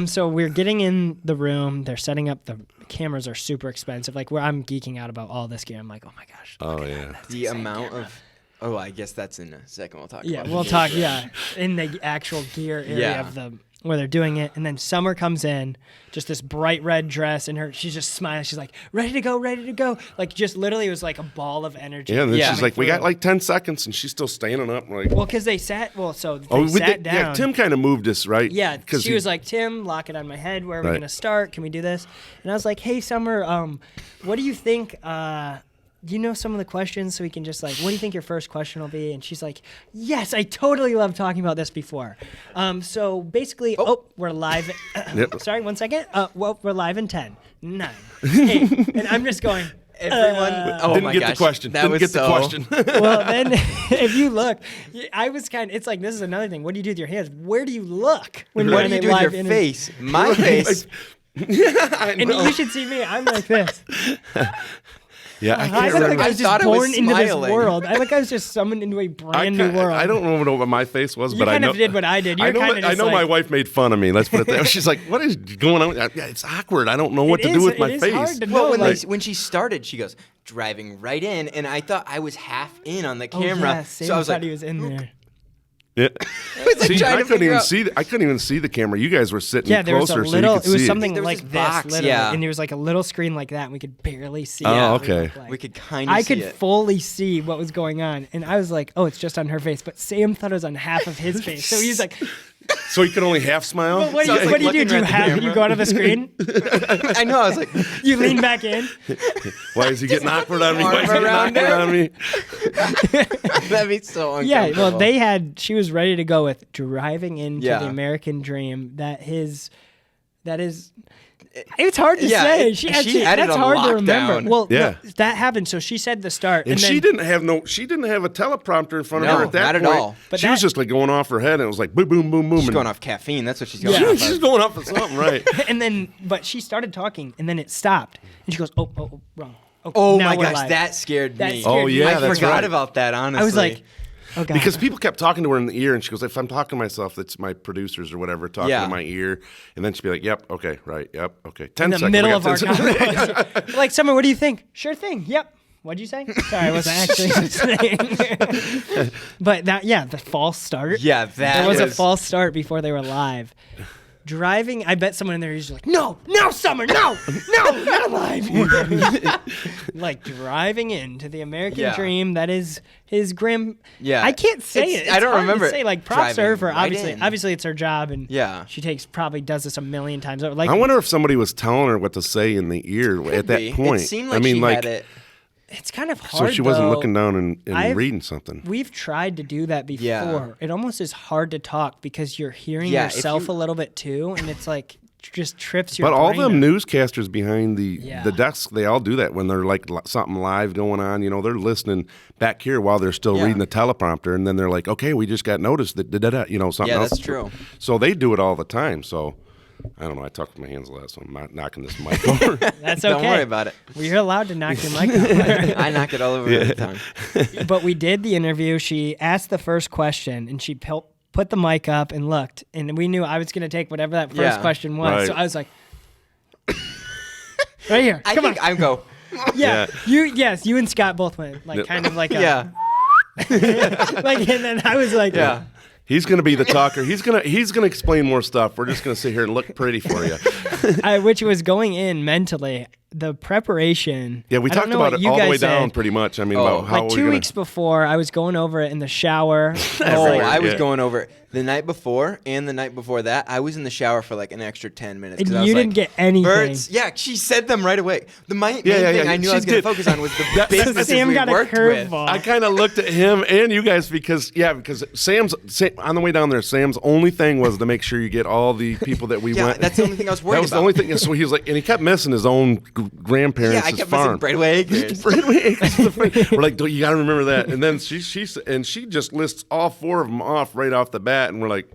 So we're getting in the room. They're setting up. The cameras are super expensive. Like where I'm geeking out about all this gear. I'm like, oh my gosh. Oh yeah. The amount of. Oh, I guess that's in a second. We'll talk. Yeah, about we'll the talk. gear. Yeah, in the actual gear area Yeah. of the where they're doing it, and then Summer comes in, just this bright red dress, and she's just smiling. She's like, ready to go, ready to go. Like just literally, it was like a ball of energy. Yeah, and then Yeah. she's like, we got like 10 seconds, and she's still standing up. Like, Well, because they sat. Well, so they sat down. Yeah, Tim kind of moved us, right? Yeah, she was like, Tim, lock it on my head. Where are we Right. going to start? Can we do this? And I was like, hey, Summer, what do you think? Do you know some of the questions so we can just like, what do you think your first question will be? And she's like, yes, I totally love talking about this before. So basically, we're live. Yep. Sorry, 1 second. Well, we're live in 10, 9, 8. And I'm just going. Everyone. Oh Didn't my get gosh. the question. That Didn't was get the so. question. Well, then if you look, I was it's like, this is another thing. What do you do with your hands? Where do you look when What you're do you in do a with your live face? My face. Yeah, I And know. you should see me. I'm like this. Yeah, I I can't look like remember. I was I thought just it was born into this smiling. world. I look like I was just summoned into a brand new world. I don't know what my face was, You but I kind know. of did what I did. I You're know, kind of I just know my like, wife made fun of me. Let's put it there. She's like, what is going on? Yeah, it's awkward. I don't know what to do with my it is face. hard to Well, know. when she started, she goes driving right in, and I thought I was half in on the oh, camera. yeah, Sam so I was thought like, he was in there. Yeah. was like See, trying I to couldn't figure even out- see. I couldn't even see the camera. You guys were sitting Yeah, there was closer, a little. so you It could was see something There was like this this, box, literally, yeah. and there was like a little screen like that, and we could barely see. Oh, what we okay. looked like. we could kind of I see could it. fully see what was going on, and I was like, "Oh, it's just on her face." But Sam thought it was on half of his face, so he's like, So you could only half smile. well, "What do So I you, was, what like, do you do? Do you looking at the you go to the screen? I know. I was like, You lean back in? Why is he getting awkward on me? Why is he arm getting around awkward her. on me? that'd be so Yeah, uncomfortable. well, she was ready to go with driving into Yeah. the American dream. That is, it's hard to Yeah, say. she had it that's on hard to lockdown. remember. Well, Yeah. no, that happened. So she said the start, And then, she didn't have a teleprompter in front of No, her at that not at point. all. But she was that- just like going off her head, and it was like boom, boom, boom, boom. She's and going off caffeine. That's what she's going Yeah. off. She's of. going off for something, right? and then, but she started talking, and then it stopped, and she goes, "Oh, wrong." Oh now my we're gosh, live. that scared That me. scared Oh, me. yeah, I that's forgot right. about that. Honestly, I was like, "Oh God." Because people kept talking to her in the ear, and she goes, "If I'm talking to myself, that's my producers or whatever talking Yeah. to my ear." And then she'd be like, "Yep, okay, right, yep, okay." 10 in the seconds. middle we of got our 10 seconds. conversation, like, "Summer, what do you think?" "Sure thing." "Yep." "What'd you say?" Sorry, I wasn't actually listening. But the false start. Yeah, that there was a was- false start before they were live. Driving, I bet someone in there is like, no, Summer, no, not live. Like driving into the American Yeah. dream. That is his grim. Yeah. I can't say It's- it. It's I don't hard remember to say. Like props to her driving for right obviously. in. Obviously, it's her job, and Yeah. she probably does this a million times over. Like I wonder if somebody was telling her what to say in the ear at that Maybe. point. It seemed like I mean, she like, had it. it's kind of so hard. she wasn't though. looking down and I've- reading something. We've tried to do that before. Yeah. It almost is hard to talk because you're hearing Yeah, if yourself you- a little bit too, and it's like just trips your But all brain them up. newscasters behind the Yeah. desk, they all do that when they're like something live going on. You know, they're listening back here while they're still Yeah. reading the teleprompter, and then they're like, "Okay, we just got notice that you know something Yeah, else." that's true. So they do it all the time. So I don't know. I talked with my hands last, so I'm not knocking this mic over. That's okay. Don't worry about it. Well, you're allowed to knock your mic out. I knock it all over every time. But we did the interview. She asked the first question, and she put the mic up and looked, and we knew I was going to take whatever that first Yeah. question was. Right. So I was like, right here. I Come think on. I go. Yeah. You and Scott both went like kind of like a Yeah, like, and then I was like, yeah. He's gonna be the talker. He's gonna explain more stuff. We're just gonna sit here and look pretty for you. which was going in mentally. The preparation. Yeah, we I don't talked know about what it you all the guys way down, said. pretty much. I mean, Oh. about how Like we're 2 gonna. weeks before, I was going over it in the shower. Oh, Right, I was yeah. going over it the night before and the night before that. I was in the shower for like an extra 10 minutes. 'cause And I was you didn't like, get anything. Birds. Yeah, she said them right away. The main Yeah, thing yeah. I knew I was She going did. to focus on was the That- businesses Sam we got a worked with. curveball. I kind of looked at him and you guys because Sam's on the way down there. Sam's only thing was to make sure you get all the people that we Yeah, went. that's the only thing I was worried That was about. the only thing. So he was like, and he kept missing his own grandparents' Yeah, I kept farm. missing Braidway Acres. We're like, you got to remember that. And then she just lists all 4 of them off right off the bat, and we're like,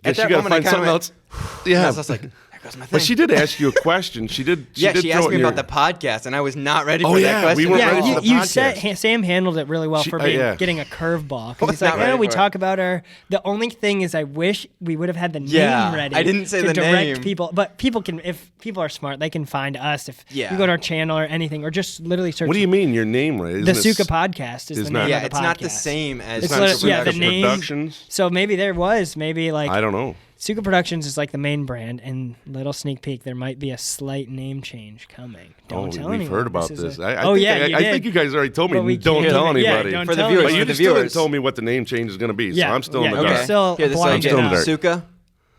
At guess you that got to moment, I find kinda something went, else. Yeah, I was like, goes my thing. But she did ask you a question. She did She throw asked it me in about your- the podcast, and I was not ready Oh, for yeah, that we question. weren't at ready all. for the you podcast. said Sam handled it really well for being getting a curveball. I was He's like, not ready we for it. talk about our. The only thing is, I wish we would have had the Yeah, name ready. I didn't say to the direct name. people, but people can. If people are smart, they can find us. If Yeah. you go to our channel or anything, or just literally search. What do you mean your name, right? The Suka Podcast is is the not- name Yeah, of the it's podcast. not the same as It's not lit- Suka yeah, the Suka name. Productions? So maybe there was like I don't know. Suka Productions is like the main brand, and little sneak peek, there might be a slight name change coming. Don't tell we've anyone. heard about is this. a- I oh think yeah, you I did. think you guys already told me. But we Don't can't tell even- yeah, anybody. don't For the tell viewers, But anyone. you the still didn't viewers. tell me what the name change is going to be. Yeah, so I'm still in the yeah, dark. you're still Here, this is blind I'm still in the enough. dark. Suka.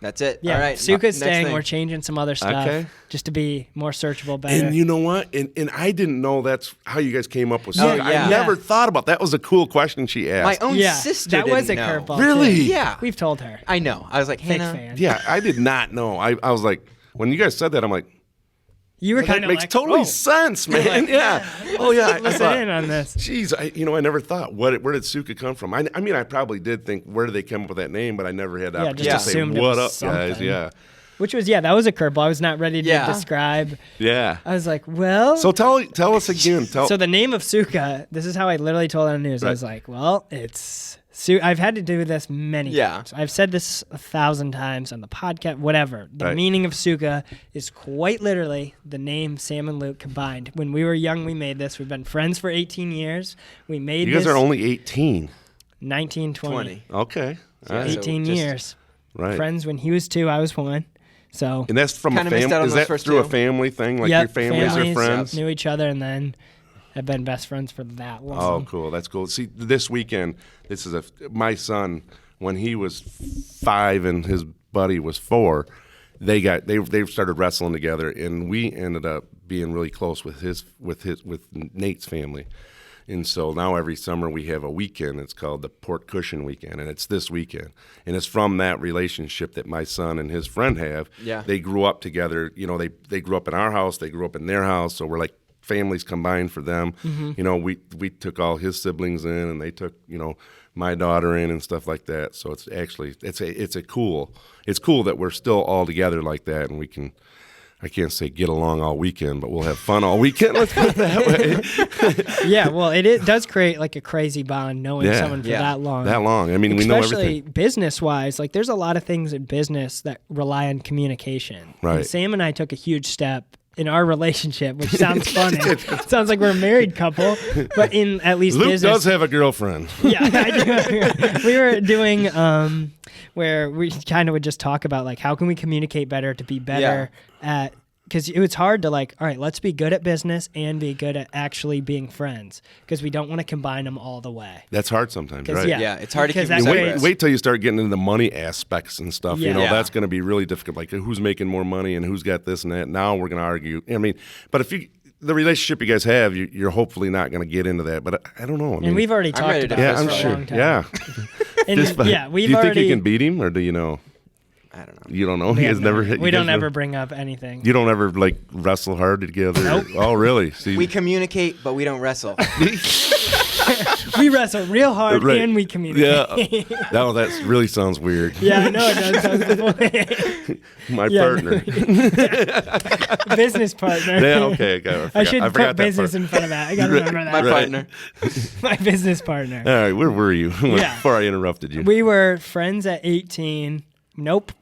That's it. Yeah, All right. Suka's next staying. thing. We're changing some other stuff Okay. just to be more searchable, better. And you know what? And I didn't know that's how you guys came up with Oh, Suka. yeah. I never thought about that. Was a cool question she asked. My own yeah, sister that was a didn't know. curveball. Really? too. Yeah. We've told her. I know. I was like, Big Hannah. fan. Yeah, I did not know. I was like, when you guys said that, I'm like, You were that kind of makes like, totally oh, sense, man. yeah. Oh yeah. I listen thought, in on this. Jeez, I never thought where did Suka come from? I mean, I probably did think where did they come up with that name, but I never had the Yeah, opportunity just to say assumed it what was up, guys. something. Yeah, Which was that was a curveball. I was not ready to Yeah. describe. yeah. I was like, well. So tell us again. So the name of Suka, this is how I literally told on the news. I Right. was like, well, it's I've had to do this many Yeah. times. I've said this 1,000 times on the podcast, whatever. The Right. meaning of Suka is quite literally the name Sam and Luke combined. When we were young, we made this. We've been friends for 18 years. We made you this guys are only 18. 19, 20. 20. Okay. All right. So 18 just- years. Right. Friends when he was 2, I was 1. So And that's from a Kinda missed family. out on Is those that first through a two. family thing? Like yep, your families are friends? knew each other and then have been best friends for that long. Oh, cool. That's cool. See, this weekend, this is my son, when he was 5 and his buddy was 4, they started wrestling together, and we ended up being really close with Nate's family. And so now every summer we have a weekend. It's called the Port Cushion Weekend, and it's this weekend. And it's from that relationship that my son and his friend have. Yeah. They grew up together. You know, they grew up in our house. They grew up in their house. So we're like families combined for them. Mm-hmm. You know, we took all his siblings in, and they took, you know, my daughter in and stuff like that. So it's actually it's cool that we're still all together like that, and we can. I can't say get along all weekend, but we'll have fun all weekend. Let's put it that way. Yeah, well, it does create like a crazy bond knowing Yeah. someone for Yeah. that long. That long. I mean, we know Especially everything. business-wise, like there's a lot of things in business that rely on communication. Right. And Sam and I took a huge step in our relationship, which sounds funny. Sounds like we're a married couple, but in at least Luke business. does have a girlfriend. Yeah, I do. We were doing where we kind of would just talk about like how can we communicate better to be better at, because it was hard to like, all right, let's be good at business and be good at actually being friends, because we don't want to combine them all the way. That's hard sometimes, 'Cause, right? Yeah, it's hard to because keep that's them great. separate. Wait till you start getting into the money aspects and stuff. You know, Yeah. that's going to be really difficult. Like who's making more money and who's got this and that. Now we're going to argue. I mean, but if the relationship you guys have, you're hopefully not going to get into that. But I don't know. I mean, And we've already I'm talked ready to about yeah, this I'm for a sure. long time. Yeah. And yeah, do we've you think already. you can beat him, or do you know? I don't know. You don't know. we You have guys no- never. we you don't guys ever never- bring up anything. You don't ever like wrestle hard together. Nope. Oh, really? See, We communicate, but we don't wrestle. We wrestle real hard Right. and we communicate. yeah. That really sounds weird. Yeah, I know it does. Sounds the point. My Yeah, partner. Business partner. Yeah. Okay. Okay. I should I put forgot that business part. in front of that. I gotta remember that. My Right. partner. My business partner. All right. Where were you Yeah. before I interrupted you? We were friends at 18. Nope.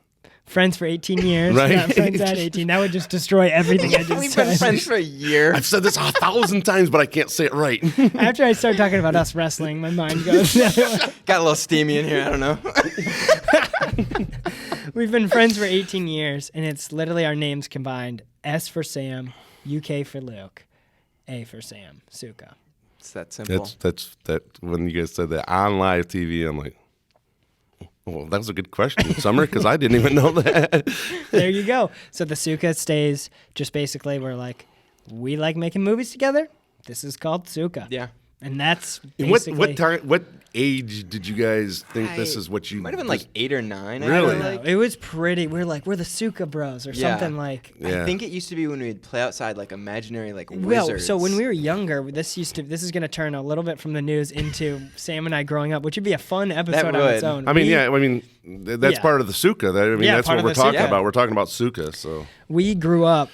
Friends for 18 years. Right. Not friends at 18. That would just destroy everything I just We've been said. friends for a year. I've said this 1,000 times, but I can't say it right. After I start talking about us wrestling, my mind goes. Got a little steamy in here. I don't know. We've been friends for 18 years, and it's literally our names combined. S for Sam, UK for Luke, A for Sam, Suka. It's that simple. That's when you guys said that on live TV, I'm like, well, that was a good question, Summer, because I didn't even know that. There you go. So the Suka stays just basically we're like, we like making movies together. This is called Suka. Yeah. And that's And basically... what age did you guys think this is what you... Might have been like 8 or 9. Really? I feel like. It was pretty. We're the Suka Bros or Yeah. something like... Yeah. I think it used to be when we'd play outside like imaginary like Well, wizards. so when we were younger, this is going to turn a little bit from the news into Sam and I growing up, which would be a fun episode on its would. own. I mean, that's Yeah. part of the Suka. That's part what of we're the talking Suka. about. We're talking about Suka, so... We grew up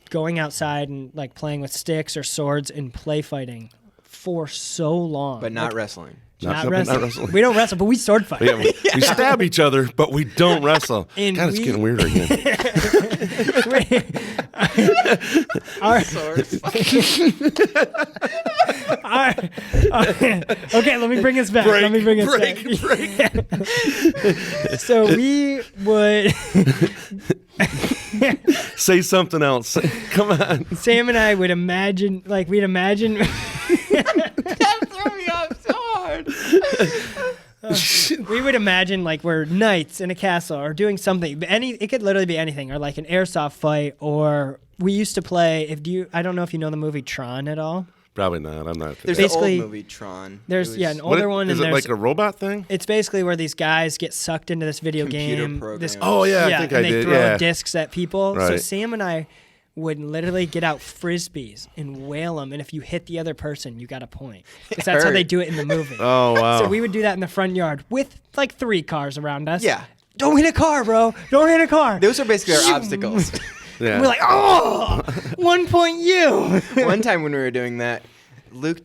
going outside and like playing with sticks or swords and play fighting for so long. but not Like, wrering. not Not wrestling. wrestling. We don't wrestle, but we sword fight. Yeah, we stab each other, but we don't wrestle. And God, it's we- getting weirder again. Okay, let me bring us back. Let me bring us back. So we would... Say something else. Come on. Sam and I would imagine, we'd imagine... That threw me off so hard. We would imagine like we're knights in a castle or doing something. It could literally be anything, or like an airsoft fight, or we used to play. I don't know if you know the movie Tron at all. Probably not. I'm not. There's Basically, an old movie Tron. There's It was an older one, Is and it there's like a robot thing? it's basically where these guys get sucked into this video Computer game. programs. Oh yeah, I think and I they did. throw Yeah. discs at people. So Right. Sam and I would literally get out frisbees and whale them, and if you hit the other person, you got a point. Because that's how hurt. they do it in the movie. Oh wow. So we would do that in the front yard with like 3 cars around us. Yeah. Don't hit a car, bro. Don't hit a car. Those are basically our obstacles. yeah. We're like, oh, 1 point you. One time when we were doing that, Luke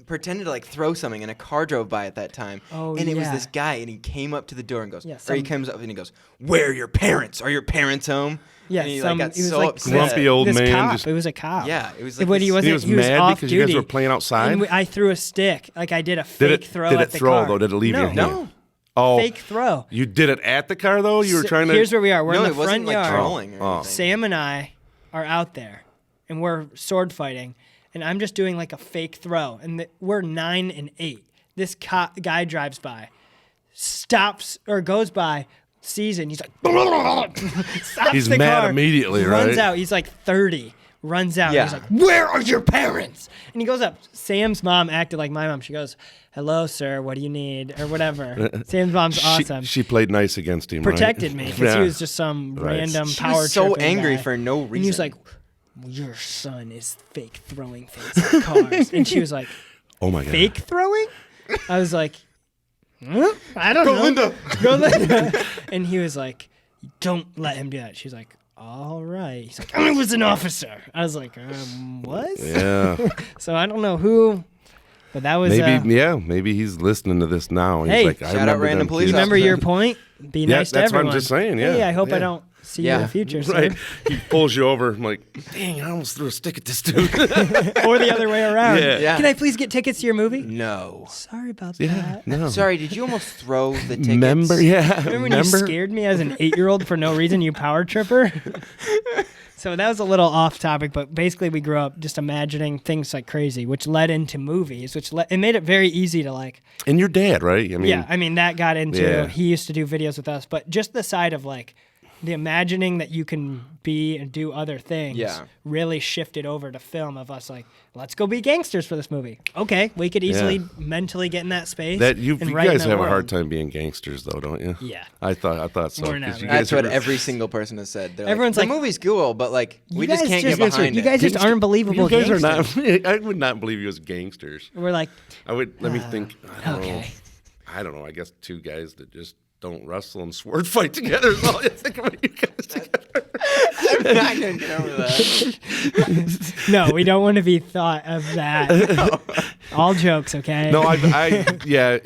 pretended to throw something, and a car drove by at that time. Oh, and it was yeah. this guy, and he came up to the door and goes, Yeah, or he some- comes up and he goes, "Where are your parents? Are your parents home?" Yeah, and he he got was so like upset. Grumpy old this man. cop. Just, It was a cop. Yeah, it was like When he this- wasn't, he was mad off because duty. you guys were playing outside. And I threw a stick. Like I did a Did fake it throw did at it the throw car. though? Did it leave no, your hand? No. Oh, fake throw. you did it at the car though. You were So trying to. Here's where we are. We're no, in it the wasn't front yard. trolling or Oh. anything. Sam and I are out there, and we're sword fighting, and I'm just doing like a fake throw, and we're 9 and 8. This guy drives by, stops or goes by, sees it, and he's like, stops He's the mad car, immediately, runs right? out. He's like 30. Runs out. Yeah. And he's like, "Where are your parents?" And he goes up. Sam's mom acted like my mom. She goes, "Hello, sir. What do you need?" Or whatever. Sam's mom's awesome. She played nice against him. Protected right? me because he was just some Right. random She power was so tripping angry guy. for no reason. And he was like, "Your son is fake throwing things at cars." And she was like, Oh my god. "Fake throwing?" I was like, huh? "I don't know." Linda. Go Linda. And he was like, "Don't let him do that." She's like, "All right." He's like, "I was an officer." I was like, "What?" Yeah. So I don't know who, but that was. Maybe he's listening to this now. He's Hey, like, I shout out remember random them police kids. remember your point? Be Yeah, nice to that's what everyone. I'm just saying, yeah. Hey, I hope I Yeah. don't see you in Yeah. the future, sir. Right. He pulls you over. I'm like, dang, I almost threw a stick at this dude. Or the other way around. Yeah. Yeah. Can I please get tickets to your movie? No. Sorry about yeah. that. No. Sorry, did you almost throw the tickets? Remember? Yeah. Remember when you scared me as an 8-year-old for no reason, you power tripper? So that was a little off topic, but basically we grew up just imagining things like crazy, which led into movies, it made it very easy to like. And your dad, right? I mean, that got into, Yeah. he used to do videos with us, but just the side of like the imagining that you can be and do other things Yeah. really shifted over to film of us like, let's go be gangsters for this movie. Okay, we could easily mentally get in that space. that you and write in guys that have world. a hard time being gangsters, though, don't you? Yeah. I thought so. We're not, 'cause you right? guys That's what are- every single person has said. They're Everyone's like, like, the movie's cool, but like we You just guys can't just- get behind you it. guys just aren't believable You guys are gangsters. not. I would not believe you as gangsters. We're like, I would. Let me think. I don't know. okay. I don't know. I guess 2 guys that just don't wrestle and sword fight together is all I think about you guys together. I'm not gonna get over that. no, we don't want to be thought of that. All jokes, okay? No, yeah.